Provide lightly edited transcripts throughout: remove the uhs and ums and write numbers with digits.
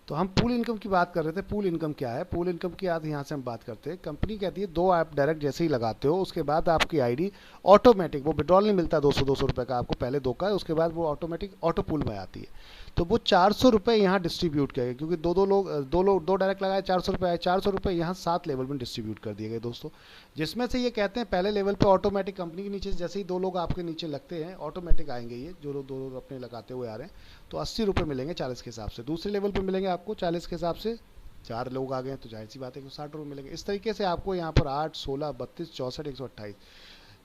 तो हम pool income की बात कर रहे थे। पूल इनकम क्या है? पूल इनकम की आज यहाँ से हम बात करते हैं। कंपनी कहती है दो आप डायरेक्ट जैसे ही लगाते हो उसके बाद आपकी आईडी ऑटोमेटिक, वो विड्रॉल नहीं मिलता 200 रुपये का आपको, पहले दो का है, उसके बाद वो ऑटोमेटिक ऑटो पूल में आती है। तो वो 400 रुपये यहाँ डिस्ट्रीब्यूट किए गए, क्योंकि दो डायरेक्ट लगाए, 400 रुपये आए, 400 रुपये यहाँ 7 लेवल में डिस्ट्रीब्यूट कर दिए गए दोस्तों। जिसमें से ये कहते हैं पहले लेवल पे ऑटोमेटिक कंपनी के नीचे जैसे ही दो लोग आपके नीचे लगते हैं ऑटोमेटिक आएंगे, ये जो लोग दो लोग अपने लगाते हुए आ रहे हैं, तो 80 रुपये मिलेंगे 40 के हिसाब से। दूसरे लेवल पे मिलेंगे आपको 40 के हिसाब से, 4 लोग आ गए तो जाहिर सी बात है कि 60 रुपये मिलेंगे। इस तरीके से आपको यहाँ पर 8, 16, 32, 64, 128।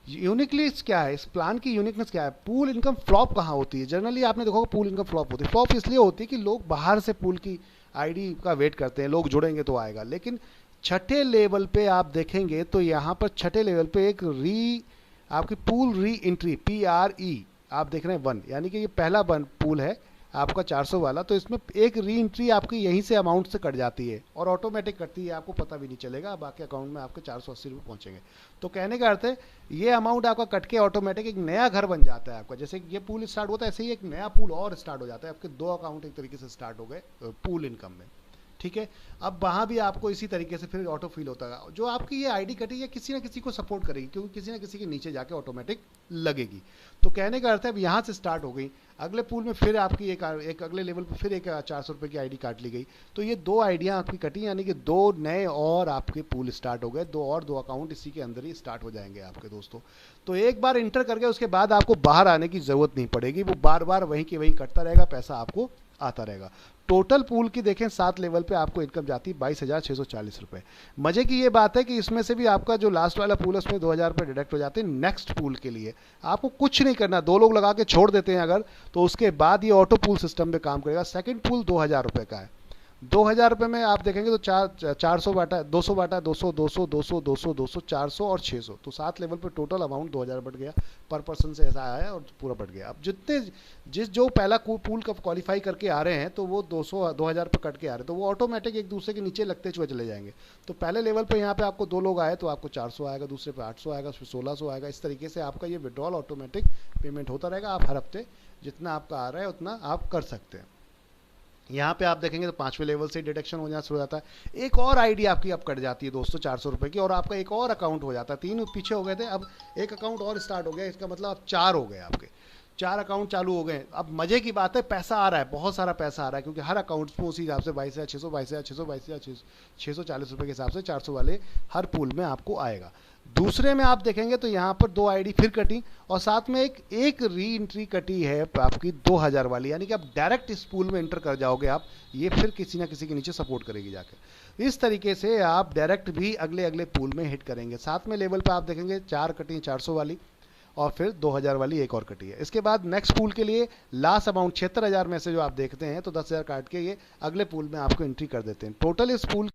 यूनिकनेस क्या है इस प्लान की? यूनिकनेस क्या है? पूल इनकम फ्लॉप कहाँ होती है? जनरली आपने देखा होगा पूल इनकम फ्लॉप होती है। फ्लॉप इसलिए होती है कि लोग बाहर से पूल की आईडी का वेट करते हैं, लोग जुड़ेंगे तो आएगा। लेकिन छठे लेवल पे आप देखेंगे तो यहाँ पर छठे लेवल पे एक आपकी पूल री एंट्री PRE आप देख रहे हैं 1, यानी कि ये पहला पूल है आपका 400 वाला, तो इसमें एक री एंट्री आपकी यहीं से अमाउंट से कट जाती है और ऑटोमेटिक कटती है, आपको पता भी नहीं चलेगा, बाकी अकाउंट में आपके 480 रुपये पहुंचेंगे। तो कहने का अर्थ है ये अमाउंट आपका कट के ऑटोमेटिक एक नया घर बन जाता है आपका। जैसे ये पूल स्टार्ट होता है ऐसे ही एक नया पूल और स्टार्ट हो जाता है, आपके 2 अकाउंट एक तरीके से स्टार्ट हो गए पूल इनकम में। ठीक है, अब वहाँ भी आपको इसी तरीके से फिर ऑटो फिल होता है। जो आपकी ये आईडी कटी है किसी ना किसी को सपोर्ट करेगी, क्योंकि किसी ना किसी के नीचे जाके ऑटोमेटिक लगेगी। तो कहने का अर्थ है अब यहाँ से स्टार्ट हो गई, अगले पूल में फिर आपकी एक अगले लेवल पर फिर एक 400 रुपये की आईडी काट ली गई। तो ये 2 आईडियाँ आपकी कटी, यानी कि 2 नए और आपके पूल स्टार्ट हो गए, 2 अकाउंट इसी के अंदर ही स्टार्ट हो जाएंगे आपके दोस्तों। तो एक बार इंटर करके उसके बाद आपको बाहर आने की ज़रूरत नहीं पड़ेगी, वो बार बार वहीं के वहीं कटता रहेगा, पैसा आपको आता रहेगा। टोटल पूल की देखें 7 लेवल पे आपको इनकम जाती है 22,640 रुपये। मजे की ये बात है कि इसमें से भी आपका जो लास्ट वाला पूल है उसमें 2,000 रुपये डिडक्ट हो जाते हैं नेक्स्ट पूल के लिए। आपको कुछ नहीं करना, 2 लोग लगा के छोड़ देते हैं अगर, तो उसके बाद ये ऑटो पूल सिस्टम में काम करेगा। सेकंड पूल 2,000 रुपये का है। 2,000 रुपये में आप देखेंगे तो 400 बाटा 200 बाटा 200 200 200 200 200 400 और 600, तो 7 लेवल पे टोटल अमाउंट 2,000 बढ़ गया पर पर्सन से, ऐसा आया और पूरा बढ़ गया। अब जितने जो पहला पूल का क्वालिफाई करके आ रहे हैं तो वो 2,000 रुपये कट के आ रहे हैं, तो वो ऑटोमेटिक एक दूसरे के नीचे लगते हुए चले जाएंगे। तो पहले लेवल पे यहाँ पे आपको 2 लोग आए तो आपको 400 आएगा, दूसरे पे 800 आएगा, फिर 1,600 आएगा। इस तरीके से आपका ये विड्रॉल ऑटोमेटिक पेमेंट होता रहेगा। आप हर हफ्ते जितना आपका आ रहा है उतना आप कर सकते हैं। यहाँ पे आप देखेंगे तो 5वें लेवल से डिडक्शन हो जाना शुरू हो जाता है। एक और आईडी आपकी अब कट जाती है दोस्तों 400 रुपये की, और आपका एक और अकाउंट हो जाता है। 3 पीछे हो गए थे, अब एक अकाउंट और स्टार्ट हो गया, इसका मतलब अब 4 हो गए आपके, 4 अकाउंट चालू हो गए। अब मजे की बात है पैसा आ रहा है, बहुत सारा पैसा आ रहा है, क्योंकि हर अकाउंट में उसी हिसाब से 22,600 22,600 22,640 रुपये के हिसाब से 400 वाले हर पूल में आपको आएगा। दूसरे में आप देखेंगे तो यहाँ पर 2 आईडी फिर कटी और साथ में एक री एंट्री कटी है आपकी 2,000 वाली, यानी कि आप डायरेक्ट इस पूल में एंटर कर जाओगे आप, ये फिर किसी ना किसी के नीचे सपोर्ट करेगी जाके। इस तरीके से आप डायरेक्ट भी अगले अगले पूल में हिट करेंगे। 7वें लेवल पर आप देखेंगे 4 कटी 400 वाली और फिर 2,000 वाली एक और कटी है। इसके बाद नेक्स्ट पूल के लिए लास्ट अमाउंट 76,000 में से जो आप देखते हैं तो 10,000 काट के ये अगले पूल में आपको एंट्री कर देते हैं। टोटल इस पूल